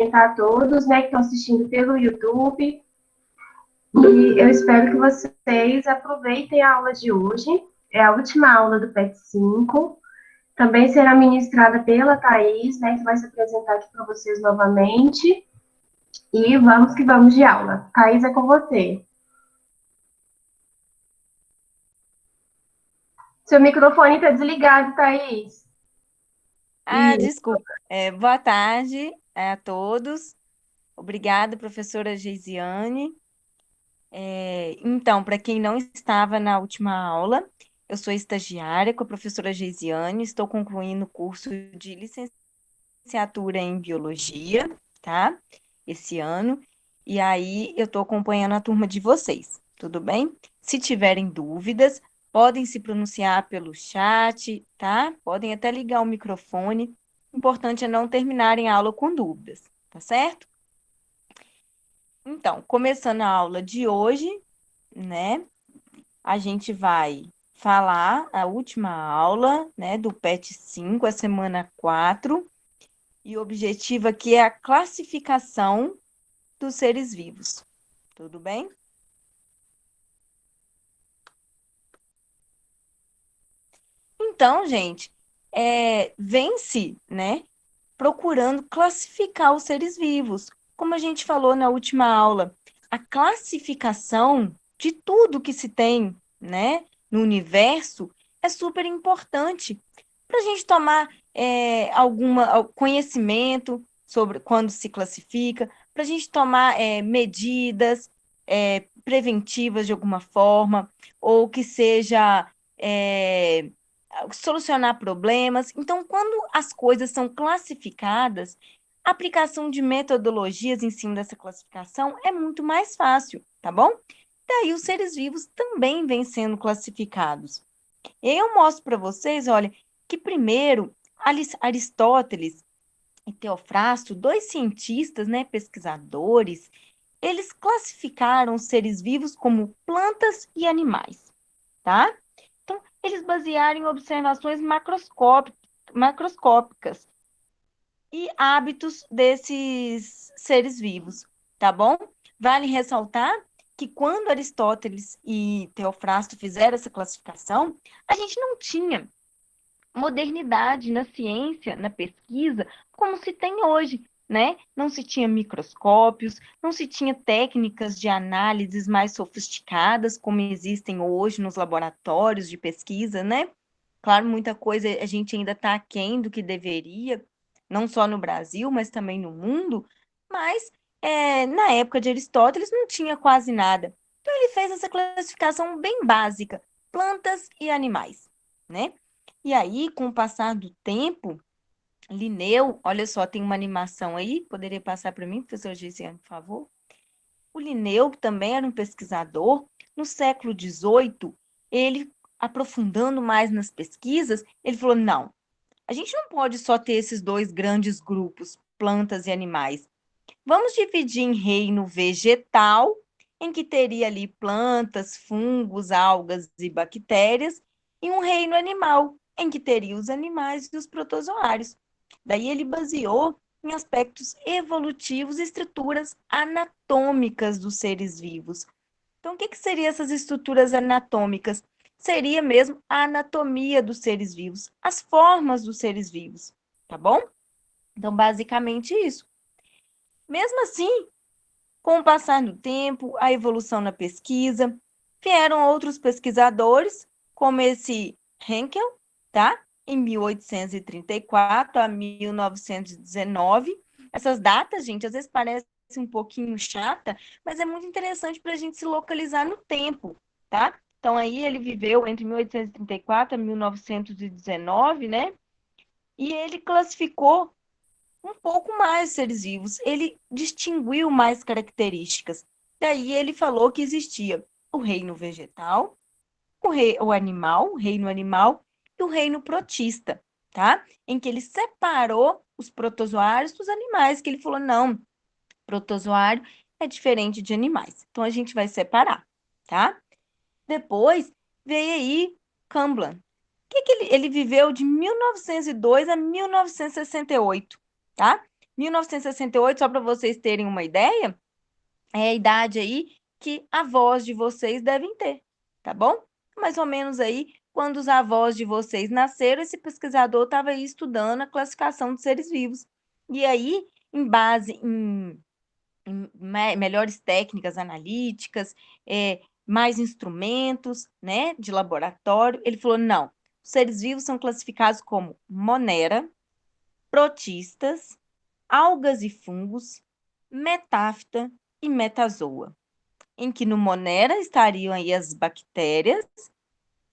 a todos, né, que estão assistindo pelo YouTube. E eu espero que vocês aproveitem a aula de hoje. É a última aula do PET 5. Também será ministrada pela Thaís, né, que vai se apresentar aqui para vocês novamente. E vamos que vamos de aula. Thaís, é com você. Seu microfone está desligado, Thaís. Isso. Desculpa. Boa tarde, a todos. Obrigada, professora Geisiane. Então, para quem não estava na última aula, eu sou estagiária com a professora Geisiane, estou concluindo o curso de licenciatura em Biologia, tá? Esse ano. E aí, eu estou acompanhando a turma de vocês, tudo bem? Se tiverem dúvidas, podem se pronunciar pelo chat, tá? Podem até ligar o microfone. O importante é não terminarem a aula com dúvidas, tá certo? Então, começando a aula de hoje, né? A gente vai falar a última aula, né, do PET 5, a semana 4, e o objetivo aqui é a classificação dos seres vivos. Tudo bem? Então, gente, vem-se, né, procurando classificar os seres vivos. Como a gente falou na última aula, a classificação de tudo que se tem, né, no universo é super importante para a gente tomar algum conhecimento sobre quando se classifica, para a gente tomar medidas preventivas de alguma forma, ou que seja solucionar problemas. Então, quando as coisas são classificadas, a aplicação de metodologias em cima dessa classificação é muito mais fácil, tá bom? Daí os seres vivos também vêm sendo classificados. Eu mostro para vocês, olha, que primeiro Aristóteles e Teofrasto, dois cientistas, né, pesquisadores, eles classificaram os seres vivos como plantas e animais, tá? Então, eles basearam em observações macroscópicas e hábitos desses seres vivos, tá bom? Vale ressaltar que quando Aristóteles e Teofrasto fizeram essa classificação, a gente não tinha modernidade na ciência, na pesquisa, como se tem hoje, né? Não se tinha microscópios, não se tinha técnicas de análises mais sofisticadas, como existem hoje nos laboratórios de pesquisa, né? Claro, muita coisa a gente ainda está aquém do que deveria, não só no Brasil, mas também no mundo, mas na época de Aristóteles não tinha quase nada. Então ele fez essa classificação bem básica, plantas e animais, né? E aí, com o passar do tempo, Linneu, olha só, tem uma animação aí, poderia passar para mim, professor Gisiane, por favor? O Linneu, que também era um pesquisador, no século XVIII, ele, aprofundando mais nas pesquisas, ele falou, não, a gente não pode só ter esses dois grandes grupos, plantas e animais. Vamos dividir em reino vegetal, em que teria ali plantas, fungos, algas e bactérias, e um reino animal, em que teria os animais e os protozoários. Daí ele baseou em aspectos evolutivos e estruturas anatômicas dos seres vivos. Então, o que seriam essas estruturas anatômicas? Seria mesmo a anatomia dos seres vivos, as formas dos seres vivos, tá bom? Então, basicamente isso. Mesmo assim, com o passar do tempo, a evolução na pesquisa, vieram outros pesquisadores, como esse Henkel, tá? Em 1834 a 1919. Essas datas, gente, às vezes parecem um pouquinho chata, mas é muito interessante para a gente se localizar no tempo, tá? Então, aí ele viveu entre 1834 a 1919, né? E ele classificou um pouco mais seres vivos. Ele distinguiu mais características. Daí ele falou que existia o reino vegetal, o reino animal e o reino protista, tá? Em que ele separou os protozoários dos animais, que ele falou, não, protozoário é diferente de animais. Então a gente vai separar, tá? Depois veio aí Camblan. Que ele viveu de 1902 a 1968, tá? 1968, só para vocês terem uma ideia, é a idade aí que avós de vocês devem ter, tá bom? Mais ou menos aí, quando os avós de vocês nasceram, esse pesquisador estava aí estudando a classificação de seres vivos. E aí, em base em melhores técnicas analíticas, mais instrumentos, né, de laboratório, ele falou, não, os seres vivos são classificados como monera, protistas, algas e fungos, metáfita e metazoa, em que no monera estariam aí as bactérias,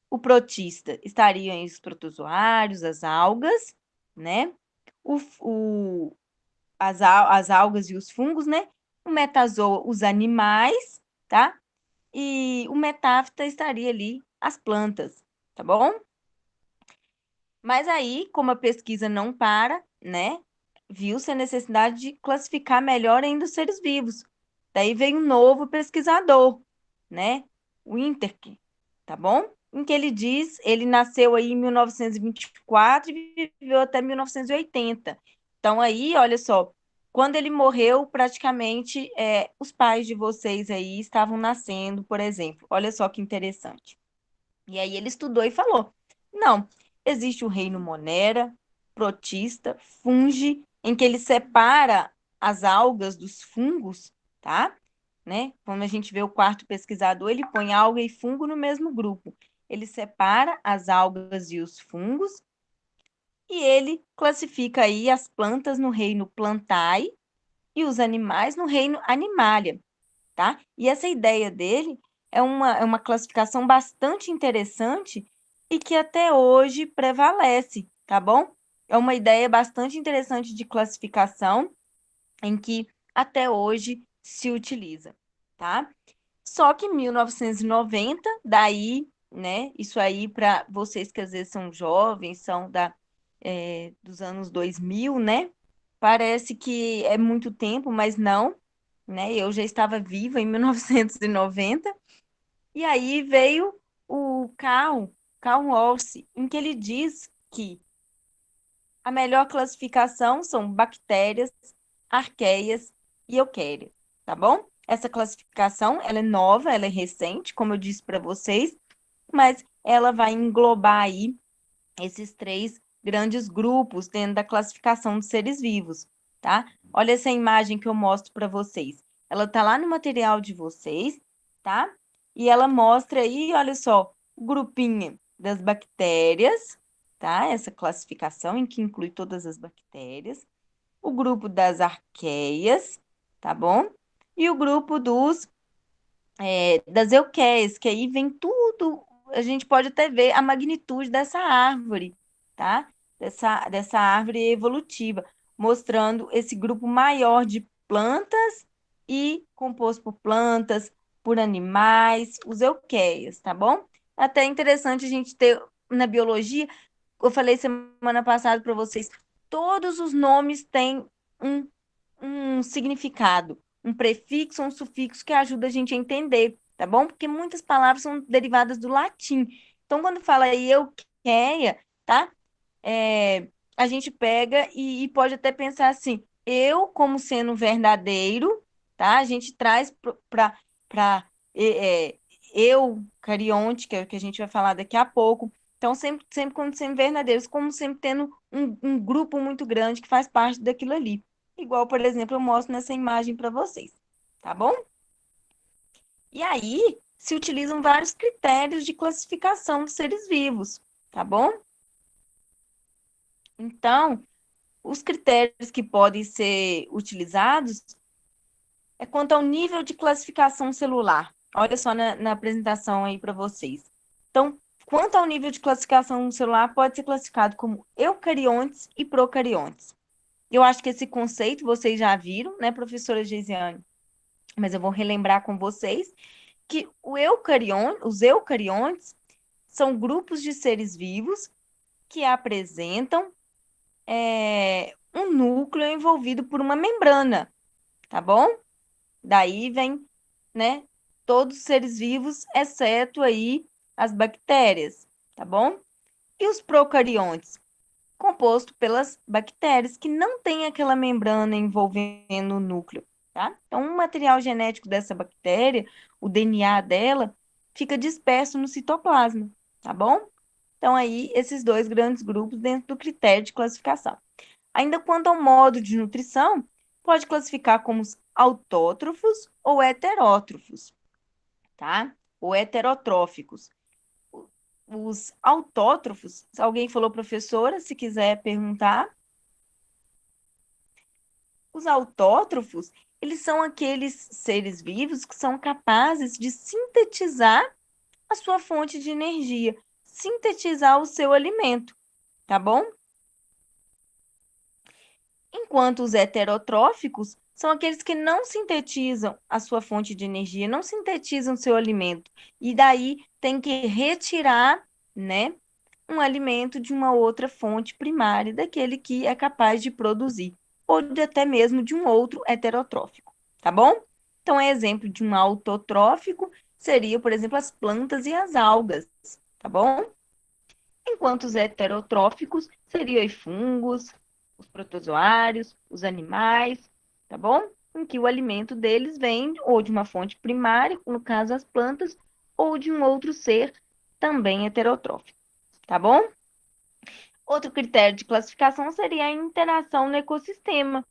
o protista estariam aí os protozoários, as algas, né? As algas e os fungos, né? O metazoa, os animais, tá? E o metáfita estaria ali as plantas, tá bom? Mas aí, como a pesquisa não para, né? Viu-se a necessidade de classificar melhor ainda os seres vivos. Daí veio um novo pesquisador, né? O Interke, tá bom? Em que ele diz, ele nasceu aí em 1924 e viveu até 1980. Então aí, olha só, quando ele morreu, praticamente os pais de vocês aí estavam nascendo, por exemplo. Olha só que interessante. E aí ele estudou e falou: não, existe o reino Monera, protista, fungi, em que ele separa as algas dos fungos, tá? Né? Quando a gente vê o quarto pesquisador, ele põe alga e fungo no mesmo grupo. Ele separa as algas e os fungos e ele classifica aí as plantas no reino Plantae e os animais no reino Animalia, tá? E essa ideia dele é uma classificação bastante interessante e que até hoje prevalece, tá bom? É uma ideia bastante interessante de classificação em que até hoje se utiliza, tá? Só que em 1990, daí, né? Isso aí para vocês que às vezes são jovens, são dos anos 2000, né? Parece que é muito tempo, mas não, né? Eu já estava viva em 1990, e aí veio o Carl Walsh, em que ele diz que a melhor classificação são bactérias, arqueias e euquérias, tá bom? Essa classificação, ela é nova, ela é recente, como eu disse para vocês, mas ela vai englobar aí esses três grandes grupos dentro da classificação dos seres vivos, tá? Olha essa imagem que eu mostro para vocês. Ela tá lá no material de vocês, tá? E ela mostra aí, olha só, o grupinho das bactérias, tá? Essa classificação em que inclui todas as bactérias, o grupo das arqueias, tá bom? E o grupo das euqueias, que aí vem tudo, a gente pode até ver a magnitude dessa árvore, tá? Dessa árvore evolutiva, mostrando esse grupo maior de plantas e composto por plantas, por animais, os euqueias, tá bom? Até interessante a gente ter na biologia, eu falei semana passada para vocês, todos os nomes têm um, um significado, um prefixo ou um sufixo que ajuda a gente a entender, tá bom? Porque muitas palavras são derivadas do latim. Então, quando fala euqueia, tá? A gente pega e pode até pensar assim, eu como sendo verdadeiro, tá? A gente traz para eu, carionte, que é o que a gente vai falar daqui a pouco. Então, sempre quando sendo verdadeiros, como sempre tendo um grupo muito grande que faz parte daquilo ali. Igual, por exemplo, eu mostro nessa imagem para vocês, tá bom? E aí se utilizam vários critérios de classificação dos seres vivos, tá bom? Então, os critérios que podem ser utilizados é quanto ao nível de classificação celular. Olha só na apresentação aí para vocês. Então, quanto ao nível de classificação celular, pode ser classificado como eucariontes e procariontes. Eu acho que esse conceito vocês já viram, né, professora Geisiane? Mas eu vou relembrar com vocês que os eucariontes são grupos de seres vivos que apresentam um núcleo envolvido por uma membrana, tá bom? Daí vem, né, todos os seres vivos, exceto aí as bactérias, tá bom? E os procariontes? composto pelas bactérias, que não tem aquela membrana envolvendo o núcleo, tá? Então, o material genético dessa bactéria, o DNA dela, fica disperso no citoplasma, tá bom? Então, aí, esses dois grandes grupos dentro do critério de classificação. Ainda quanto ao modo de nutrição, pode classificar como os autótrofos ou heterótrofos, tá? Ou heterotróficos. Os autótrofos, se alguém falou professora, se quiser perguntar, os autótrofos, eles são aqueles seres vivos que são capazes de sintetizar a sua fonte de energia, sintetizar o seu alimento, tá bom? Enquanto os heterotróficos são aqueles que não sintetizam a sua fonte de energia, não sintetizam seu alimento, e daí tem que retirar, né, um alimento de uma outra fonte primária, daquele que é capaz de produzir, ou de até mesmo de um outro heterotrófico, tá bom? Então, exemplo de um autotrófico seria, por exemplo, as plantas e as algas, tá bom? Enquanto os heterotróficos seriam os fungos, os protozoários, os animais, tá bom? Em que o alimento deles vem ou de uma fonte primária, no caso as plantas, ou de um outro ser também heterotrófico, tá bom? Outro critério de classificação seria a interação no ecossistema,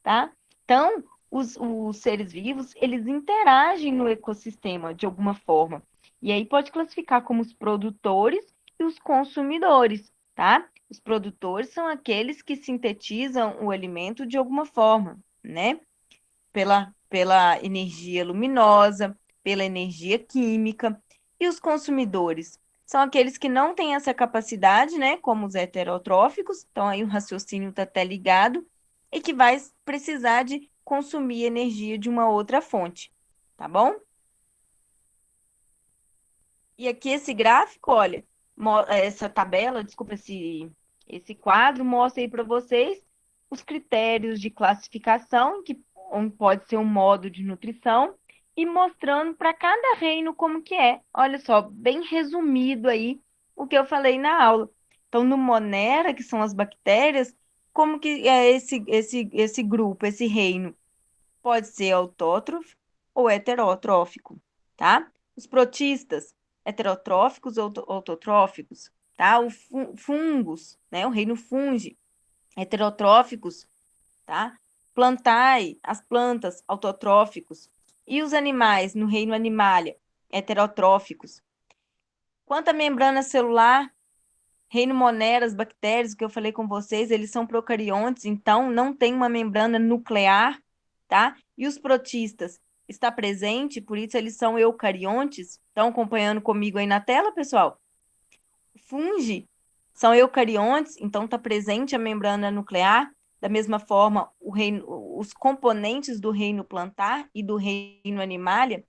tá? Então, os seres vivos, eles interagem no ecossistema de alguma forma. E aí pode classificar como os produtores e os consumidores, tá? Os produtores são aqueles que sintetizam o alimento de alguma forma, né? Pela energia luminosa, pela energia química. E os consumidores são aqueles que não têm essa capacidade, né? Como os heterotróficos, então aí o raciocínio está até ligado, e que vai precisar de consumir energia de uma outra fonte, tá bom? E aqui esse gráfico, olha, essa tabela, desculpa, esse quadro mostra aí para vocês os critérios de classificação, que pode ser um modo de nutrição, e mostrando para cada reino como que é. Olha só, bem resumido aí o que eu falei na aula. Então, no Monera, que são as bactérias, como que é esse grupo, esse reino? Pode ser autótrofo ou heterotrófico, tá? Os protistas, heterotróficos ou autotróficos, tá? O fungos, né? O reino fungi, heterotróficos, tá? Plantae, as plantas, autotróficos. E os animais, no reino animalia, heterotróficos. Quanto à membrana celular, reino Monera, as bactérias, que eu falei com vocês, eles são procariontes, então não tem uma membrana nuclear, tá? E os protistas está presente, por isso eles são eucariontes. Estão acompanhando comigo aí na tela, pessoal? Fungi são eucariontes, então está presente a membrana nuclear. Da mesma forma, os componentes do reino plantar e do reino animalia,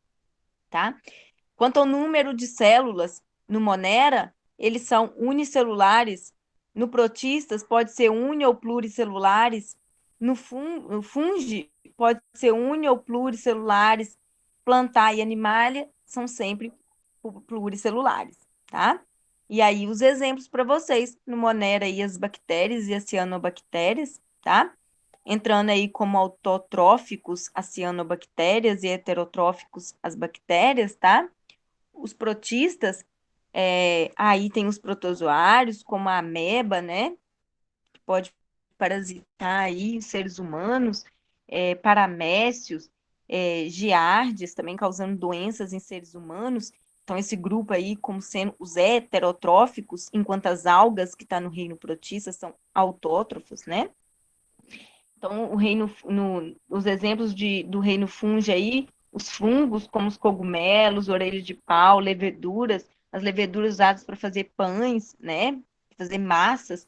tá? Quanto ao número de células no Monera, eles são unicelulares. No protistas, pode ser uni ou pluricelulares. No fungi, pode ser uni ou pluricelulares. Plantar e animalia são sempre pluricelulares, tá? E aí, os exemplos para vocês. No Monera, aí, as bactérias e as cianobactérias, tá? Entrando aí como autotróficos as cianobactérias e heterotróficos as bactérias, tá? Os protistas, aí tem os protozoários, como a ameba, né? Que pode parasitar aí os seres humanos, paramécios, giardias, também causando doenças em seres humanos. Então, esse grupo aí, como sendo os heterotróficos, enquanto as algas que estão no reino protista são autótrofos, né? Então, os exemplos do reino fungi aí, os fungos, como os cogumelos, orelhas de pau, leveduras, as leveduras usadas para fazer pães, né? Fazer massas,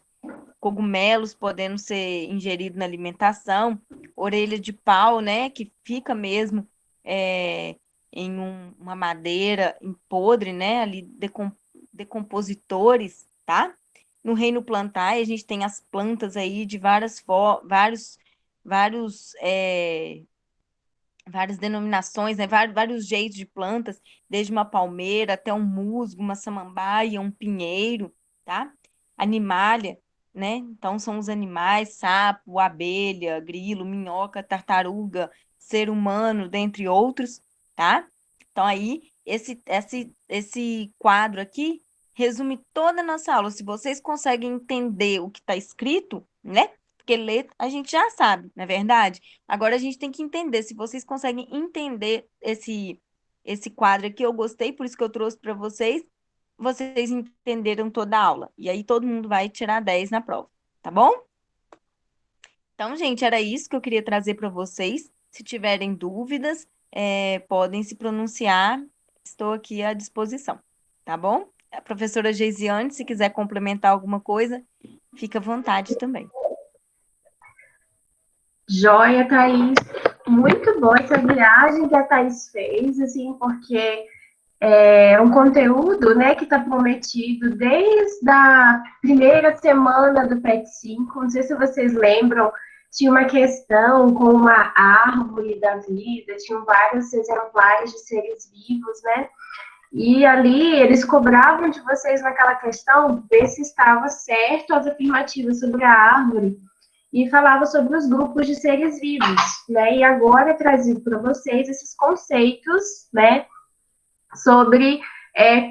cogumelos podendo ser ingeridos na alimentação, orelha de pau, né? Que fica mesmo em uma madeira em podre, né? Ali decompositores, tá? No reino plantar, a gente tem as plantas aí de vários, várias denominações, né? Vários jeitos de plantas, desde uma palmeira até um musgo, uma samambaia, um pinheiro, tá? Animália, né? Então, são os animais, sapo, abelha, grilo, minhoca, tartaruga, ser humano, dentre outros, tá? Então, aí, esse quadro aqui resume toda a nossa aula. Se vocês conseguem entender o que está escrito, né? Porque ler a gente já sabe, não é verdade? Agora a gente tem que entender. Se vocês conseguem entender esse quadro aqui, eu gostei, por isso que eu trouxe para vocês. Vocês entenderam toda a aula. E aí todo mundo vai tirar 10 na prova, tá bom? Então, gente, era isso que eu queria trazer para vocês. Se tiverem dúvidas, podem se pronunciar. Estou aqui à disposição, tá bom? A professora Geisiane, se quiser complementar alguma coisa, fica à vontade também. Joia, Thaís. Muito boa essa viagem que a Thaís fez, assim, porque é um conteúdo, né, que está prometido desde a primeira semana do PET 5. Não sei se vocês lembram, tinha uma questão com uma árvore da vida, tinham vários exemplares de seres vivos, né? E ali eles cobravam de vocês naquela questão ver se estava certo as afirmativas sobre a árvore e falava sobre os grupos de seres vivos, né? E agora é trazido para vocês esses conceitos, né? Sobre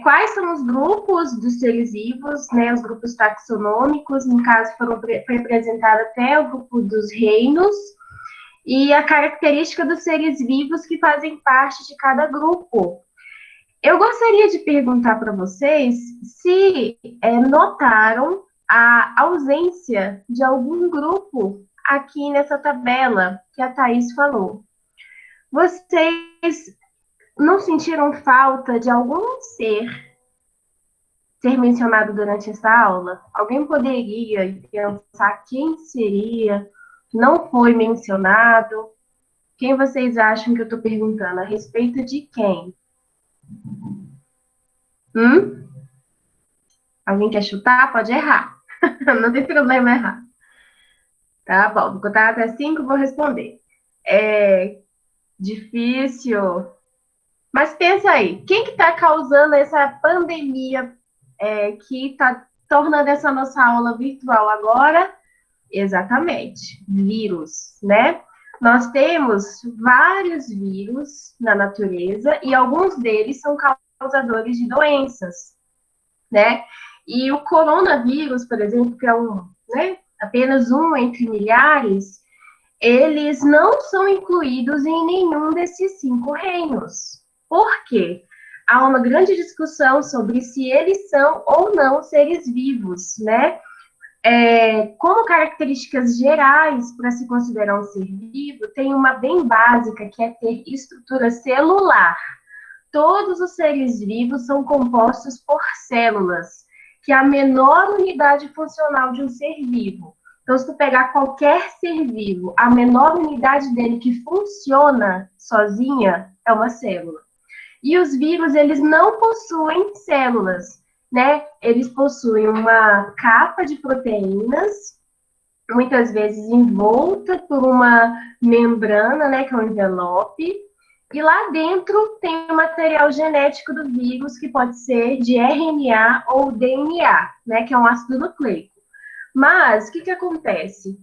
quais são os grupos dos seres vivos, né? Os grupos taxonômicos, no caso, foi apresentado até o grupo dos reinos, e a característica dos seres vivos que fazem parte de cada grupo. Eu gostaria de perguntar para vocês se notaram a ausência de algum grupo aqui nessa tabela que a Thaís falou. Vocês não sentiram falta de algum ser mencionado durante essa aula? Alguém poderia pensar quem seria? Não foi mencionado? Quem vocês acham que eu estou perguntando? A respeito de quem? Alguém quer chutar? Pode errar. Não tem problema errar. Tá bom, vou contar até 5 e vou responder. É difícil. Mas pensa aí, quem que está causando essa pandemia que está tornando essa nossa aula virtual agora? Exatamente, vírus, né? Nós temos vários vírus na natureza e alguns deles são causadores de doenças, né? E o coronavírus, por exemplo, que é apenas um entre milhares, eles não são incluídos em nenhum desses 5 reinos. Por quê? Há uma grande discussão sobre se eles são ou não seres vivos, né? Como características gerais para se considerar um ser vivo, tem uma bem básica, que é ter estrutura celular. Todos os seres vivos são compostos por células, que é a menor unidade funcional de um ser vivo. Então, se tu pegar qualquer ser vivo, a menor unidade dele que funciona sozinha é uma célula. E os vírus, eles não possuem células, né? Eles possuem uma capa de proteínas, muitas vezes envolta por uma membrana, né, que é um envelope, e lá dentro tem o material genético do vírus, que pode ser de RNA ou DNA, né, que é um ácido nucleico. Mas, o que acontece?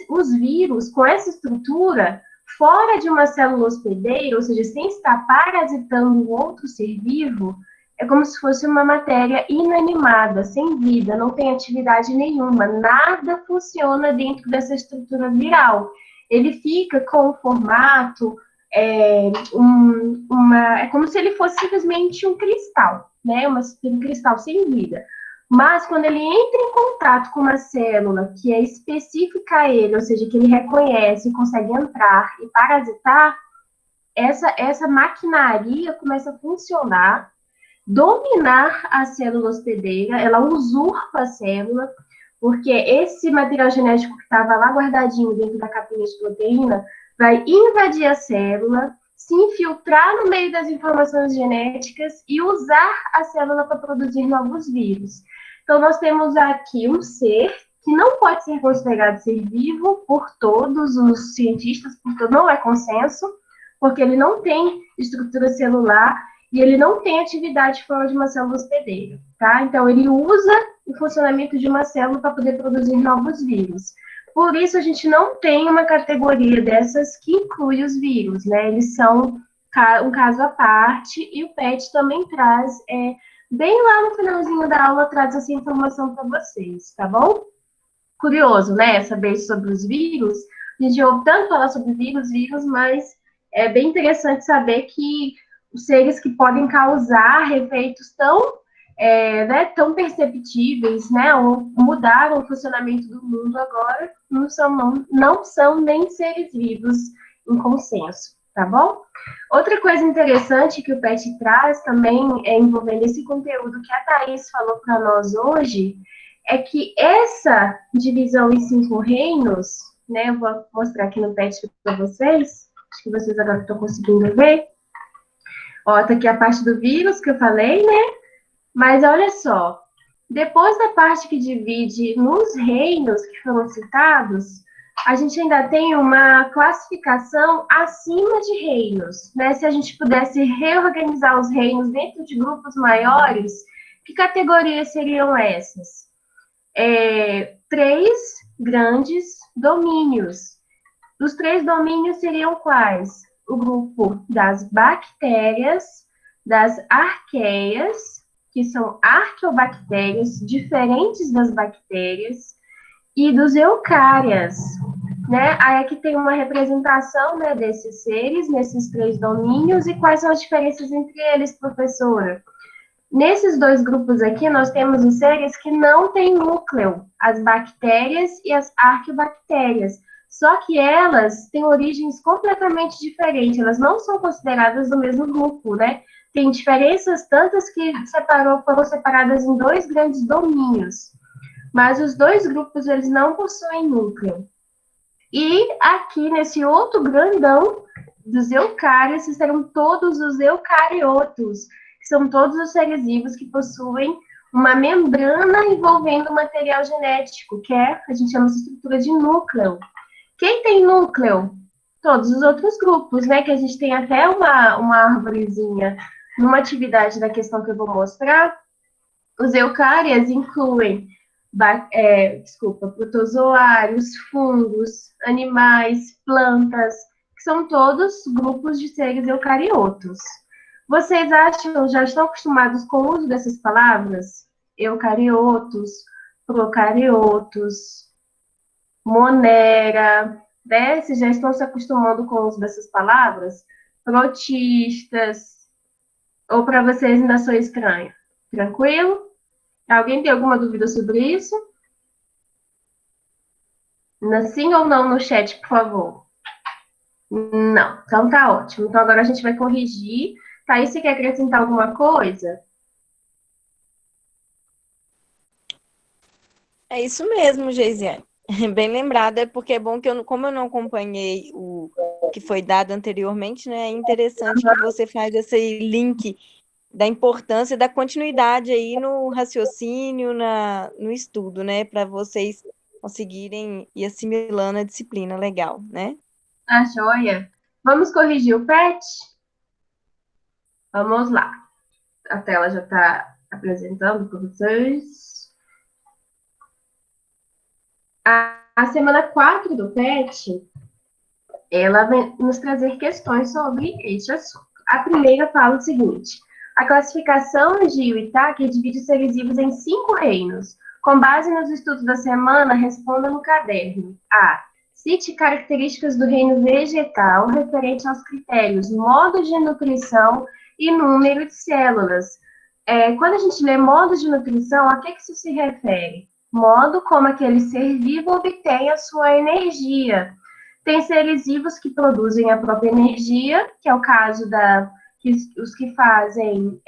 Os vírus, com essa estrutura, fora de uma célula hospedeira, ou seja, sem estar parasitando um outro ser vivo, é como se fosse uma matéria inanimada, sem vida, não tem atividade nenhuma, nada funciona dentro dessa estrutura viral. Ele fica com o formato, é como se ele fosse simplesmente um cristal, né? Um cristal sem vida. Mas quando ele entra em contato com uma célula que é específica a ele, ou seja, que ele reconhece e consegue entrar e parasitar, essa maquinaria começa a funcionar, dominar a célula hospedeira, ela usurpa a célula, porque esse material genético que estava lá guardadinho dentro da capinha de proteína vai invadir a célula, se infiltrar no meio das informações genéticas e usar a célula para produzir novos vírus. Então, nós temos aqui um ser que não pode ser considerado ser vivo por todos os cientistas, porque não é consenso, porque ele não tem estrutura celular e ele não tem atividade fora de uma célula hospedeira, tá? Então, ele usa o funcionamento de uma célula para poder produzir novos vírus. Por isso, a gente não tem uma categoria dessas que inclui os vírus, né? Eles são um caso à parte, e o PET também traz, bem lá no finalzinho da aula, traz essa informação para vocês, tá bom? Curioso, né? Saber sobre os vírus. A gente ouve tanto falar sobre vírus, mas é bem interessante saber que os seres que podem causar efeitos tão perceptíveis, né, ou mudaram o funcionamento do mundo agora, não são nem seres vivos em consenso, tá bom? Outra coisa interessante que o PET traz também, envolvendo esse conteúdo que a Thaís falou para nós hoje, é que essa divisão em 5 reinos, né, eu vou mostrar aqui no PET para vocês, acho que vocês agora estão conseguindo ver. Ó, tá aqui a parte do vírus que eu falei, né? Mas olha só, depois da parte que divide nos reinos que foram citados, a gente ainda tem uma classificação acima de reinos, né? Se a gente pudesse reorganizar os reinos dentro de grupos maiores, que categorias seriam essas? 3 grandes domínios. Os 3 domínios seriam quais? O grupo das bactérias, das arqueias, que são arqueobactérias, diferentes das bactérias, e dos eucárias, né? Aí aqui tem uma representação, né, desses seres, nesses 3 domínios, e quais são as diferenças entre eles, professora? Nesses 2 grupos aqui, nós temos os seres que não têm núcleo, as bactérias e as arqueobactérias. Só que elas têm origens completamente diferentes, elas não são consideradas do mesmo grupo, né? Tem diferenças tantas que foram separadas em 2 grandes domínios. Mas os 2 grupos, eles não possuem núcleo. E aqui, nesse outro grandão dos eucários, serão todos os eucariotos, que são todos os seres vivos que possuem uma membrana envolvendo material genético, que a gente chama de estrutura de núcleo. Quem tem núcleo? Todos os outros grupos, né? Que a gente tem até uma árvorezinha numa atividade da questão que eu vou mostrar. Os eucárias incluem, protozoários, fungos, animais, plantas, que são todos grupos de seres eucariotos. Vocês já estão acostumados com o uso dessas palavras? Eucariotos, procariotos, monera, né? Vocês já estão se acostumando com o uso dessas palavras? Protistas, ou para vocês ainda sou estranho? Tranquilo? Alguém tem alguma dúvida sobre isso? Sim ou não no chat, por favor? Não, então tá ótimo. Então agora a gente vai corrigir. Thaís, você quer acrescentar alguma coisa? É isso mesmo, Geisiane. Bem lembrada, porque é bom que como eu não acompanhei o que foi dado anteriormente, né? É interessante que você faz esse link da importância da continuidade aí no raciocínio, no estudo, né? Para vocês conseguirem ir assimilando a disciplina legal, né? Ah, joia. Vamos corrigir o PET? Vamos lá. A tela já está apresentando para vocês. A semana 4 do PET, ela vem nos trazer questões sobre este assunto. A primeira fala o seguinte: a classificação de Whittaker divide os seres vivos em 5 reinos. Com base nos estudos da semana, responda no caderno. A. Cite características do reino vegetal referente aos critérios, modo de nutrição e número de células. Quando a gente lê modo de nutrição, a que isso se refere? Modo como aquele ser vivo obtém a sua energia. Tem seres vivos que produzem a própria energia, que é o caso os que fazem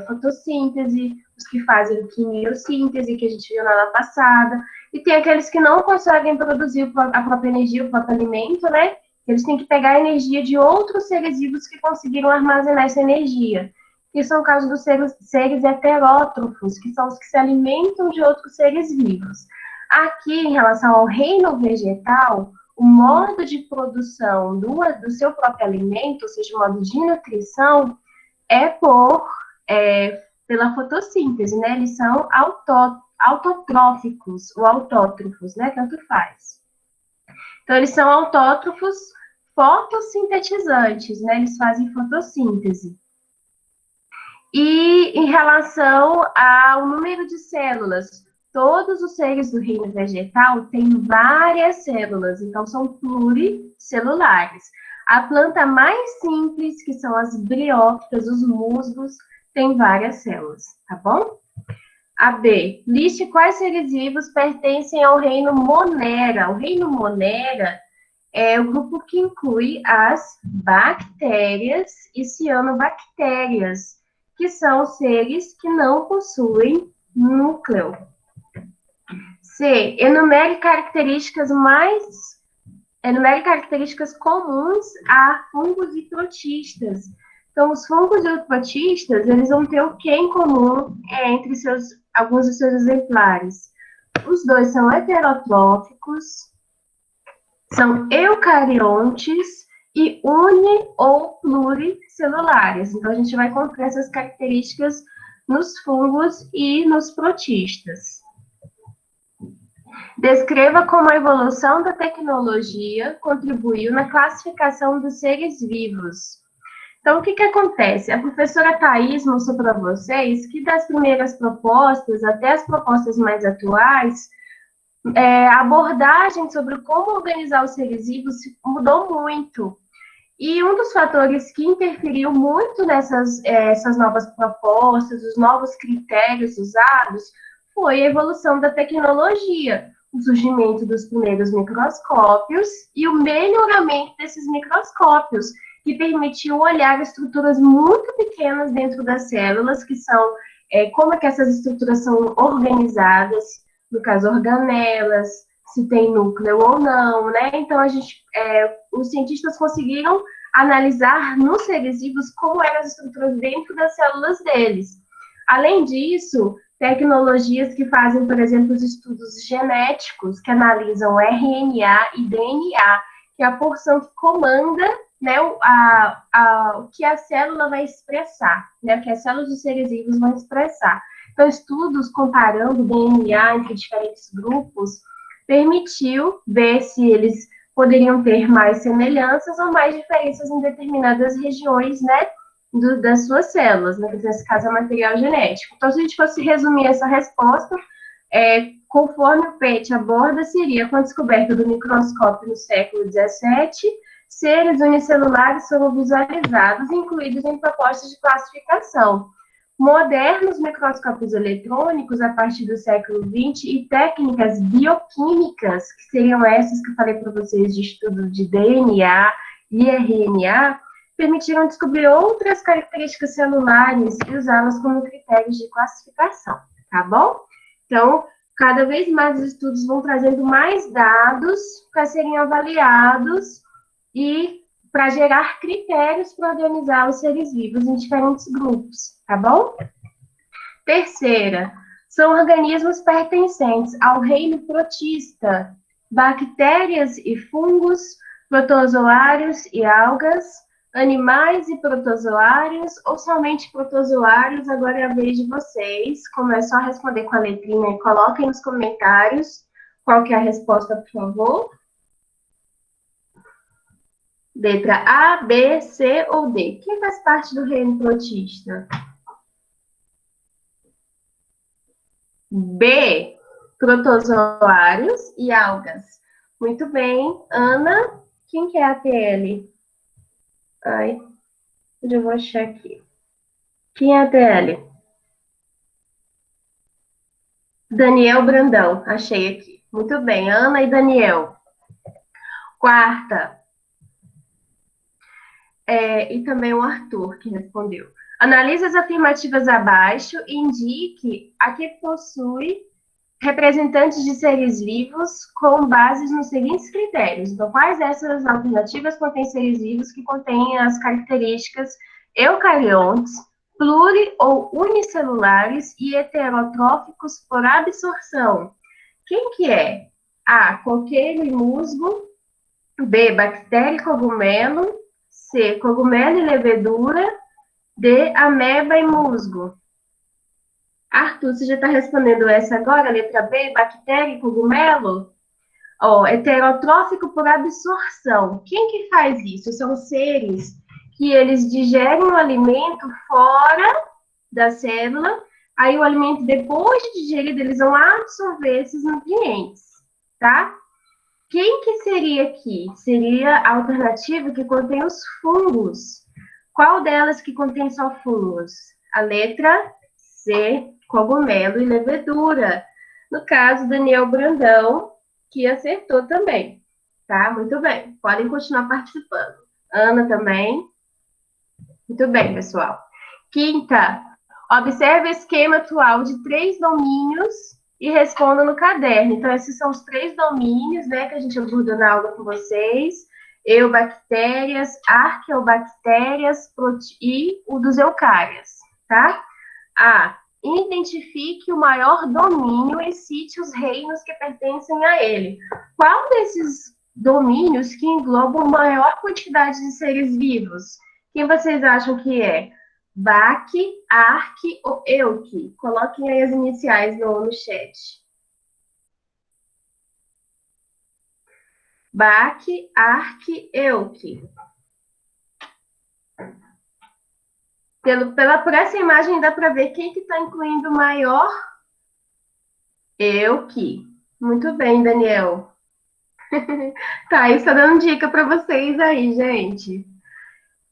fotossíntese, os que fazem quimiossíntese, que a gente viu na aula passada, e tem aqueles que não conseguem produzir a própria energia, o próprio alimento, né? Eles têm que pegar a energia de outros seres vivos que conseguiram armazenar essa energia. Que são o caso dos seres heterótrofos, que são os que se alimentam de outros seres vivos. Aqui, em relação ao reino vegetal, o modo de produção do seu próprio alimento, ou seja, o modo de nutrição, é pela fotossíntese, né? Eles são autotróficos ou autótrofos, né? Tanto faz. Então, eles são autótrofos fotossintetizantes, né? Eles fazem fotossíntese. E em relação ao número de células, todos os seres do reino vegetal têm várias células, então são pluricelulares. A planta mais simples, que são as briófitas, os musgos, tem várias células, tá bom? A B, liste quais seres vivos pertencem ao reino Monera. O reino Monera é o grupo que inclui as bactérias e cianobactérias, que são seres que não possuem núcleo. C, enumere características comuns a fungos e protistas. Então, os fungos e os protistas, eles vão ter o que em comum entre alguns dos seus exemplares? Os dois são heterotróficos, são eucariontes e uni- ou pluricelulares. Então, a gente vai encontrar essas características nos fungos e nos protistas. Descreva como a evolução da tecnologia contribuiu na classificação dos seres vivos. Então, o que acontece? A professora Thais mostrou para vocês que das primeiras propostas até as propostas mais atuais, a abordagem sobre como organizar os seres vivos mudou muito. E um dos fatores que interferiu muito nessas essas novas propostas, os novos critérios usados, foi a evolução da tecnologia, o surgimento dos primeiros microscópios e o melhoramento desses microscópios, que permitiu olhar estruturas muito pequenas dentro das células, que são como é que essas estruturas são organizadas, no caso, organelas, se tem núcleo ou não, né? Então, os cientistas conseguiram analisar nos seres vivos como eram as estruturas dentro das células deles. Além disso, tecnologias que fazem, por exemplo, os estudos genéticos, que analisam RNA e DNA, que é a porção que comanda, né, o que a célula vai expressar, né, o que as células dos seres vivos vão expressar. Então, estudos comparando DNA entre diferentes grupos permitiu ver se eles poderiam ter mais semelhanças ou mais diferenças em determinadas regiões, né, das suas células, né, nesse caso é material genético. Então, se a gente fosse resumir essa resposta, conforme o PET aborda, seria com a descoberta do microscópio no século XVII, seres unicelulares foram visualizados e incluídos em propostas de classificação. Modernos microscópios eletrônicos, a partir do século XX, e técnicas bioquímicas, que seriam essas que eu falei para vocês de estudo de DNA e RNA, permitiram descobrir outras características celulares e usá-las como critérios de classificação, tá bom? Então, cada vez mais os estudos vão trazendo mais dados para serem avaliados e para gerar critérios para organizar os seres vivos em diferentes grupos, tá bom? Terceira, são organismos pertencentes ao reino protista, bactérias e fungos, protozoários e algas, animais e protozoários, ou somente protozoários. Agora é a vez de vocês, como é só responder com a letrinha, coloquem nos comentários qual que é a resposta, por favor. Letra A, B, C ou D? Quem faz parte do reino protista? B, protozoários e algas. Muito bem. Ana, quem que é a TL? Ai, onde eu vou achar aqui? Quem é a TL? Daniel Brandão, achei aqui. Muito bem, Ana e Daniel. Quarta. E também o Arthur, que respondeu. Analise as afirmativas abaixo e indique a que possui representantes de seres vivos com bases nos seguintes critérios. Então, quais dessas alternativas contêm seres vivos que contêm as características eucariontes, pluri- ou unicelulares e heterotróficos por absorção? Quem que é? A, coqueiro e musgo. B, bactéria e cogumelo. C, cogumelo e levedura. D, ameba e musgo. Arthur, você já está respondendo essa agora, letra B, bactéria e cogumelo? Ó, heterotrófico por absorção. Quem que faz isso? São seres que eles digerem o alimento fora da célula, aí o alimento, depois de digerido, eles vão absorver esses nutrientes, tá? Quem que seria aqui? Seria a alternativa que contém os fungos. Qual delas que contém só fungos? A letra C, cogumelo e levedura. No caso, Daniel Brandão, que acertou também. Tá? Muito bem. Podem continuar participando. Ana também. Muito bem, pessoal. Quinta, observe o esquema atual de 3 domínios e responda no caderno. Então, esses são os 3 domínios, né, que a gente abordou na aula com vocês. Eubactérias, arqueobactérias e o dos eucárias, tá? A. Identifique o maior domínio e cite os reinos que pertencem a ele. Qual desses domínios que englobam maior quantidade de seres vivos? Quem vocês acham que é? Bac, Arc ou Euc? Coloquem aí as iniciais no chat. Bac, Arc, Euc. Por essa imagem dá para ver quem que está incluindo o maior. Euc. Muito bem, Daniel. Tá, isso tá dando dica para vocês aí, gente.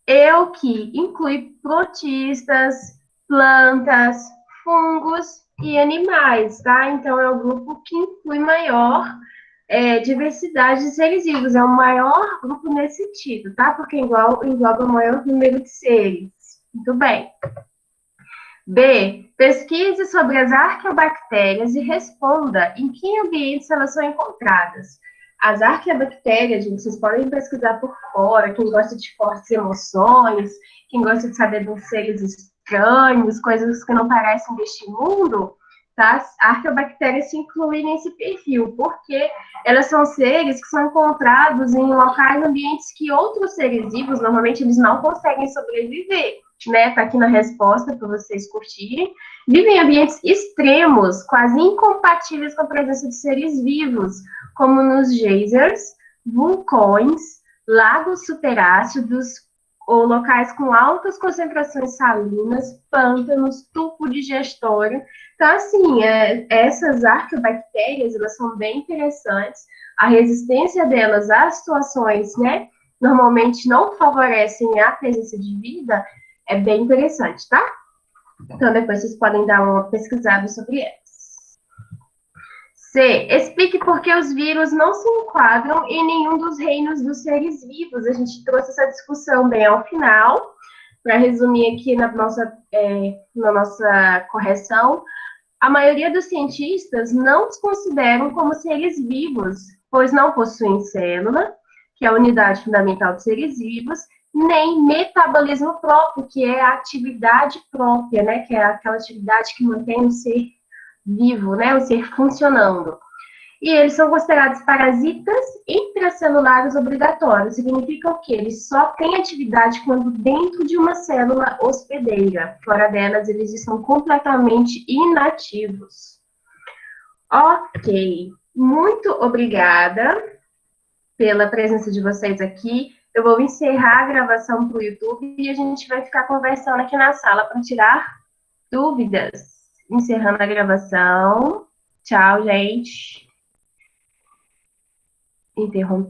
Euc inclui protistas, plantas, fungos e animais, tá? Então, é o grupo que inclui maior diversidade de seres vivos, é o maior grupo nesse sentido, tá? Porque engloba o maior número de seres. Muito bem. B. Pesquise sobre as arqueobactérias e responda em que ambientes elas são encontradas. As arqueobactérias, gente, vocês podem pesquisar por fora, quem gosta de fortes emoções, quem gosta de saber dos seres estranhos, coisas que não parecem deste mundo, tá? As arqueobactérias se incluem nesse perfil, porque elas são seres que são encontrados em locais, ambientes que outros seres vivos, normalmente, eles não conseguem sobreviver, né? Tá aqui na resposta para vocês curtirem. Vivem em ambientes extremos, quase incompatíveis com a presença de seres vivos, como nos geysers, vulcões, lagos superácidos, ou locais com altas concentrações salinas, pântanos, tufo digestório. Então, assim, essas arqueobactérias, elas são bem interessantes. A resistência delas às situações, né, normalmente não favorecem a presença de vida, é bem interessante, tá? Então, depois vocês podem dar uma pesquisada sobre elas. C. Explique por que os vírus não se enquadram em nenhum dos reinos dos seres vivos. A gente trouxe essa discussão bem ao final, para resumir aqui na nossa correção. A maioria dos cientistas não os consideram como seres vivos, pois não possuem célula, que é a unidade fundamental dos seres vivos, nem metabolismo próprio, que é a atividade própria, né? Que é aquela atividade que mantém o ser vivo, né? O ser funcionando. E eles são considerados parasitas intracelulares obrigatórios. Significa o quê? Eles só têm atividade quando dentro de uma célula hospedeira. Fora delas, eles estão completamente inativos. Ok. Muito obrigada pela presença de vocês aqui. Eu vou encerrar a gravação para o YouTube e a gente vai ficar conversando aqui na sala para tirar dúvidas. Encerrando a gravação. Tchau, gente. Interromper.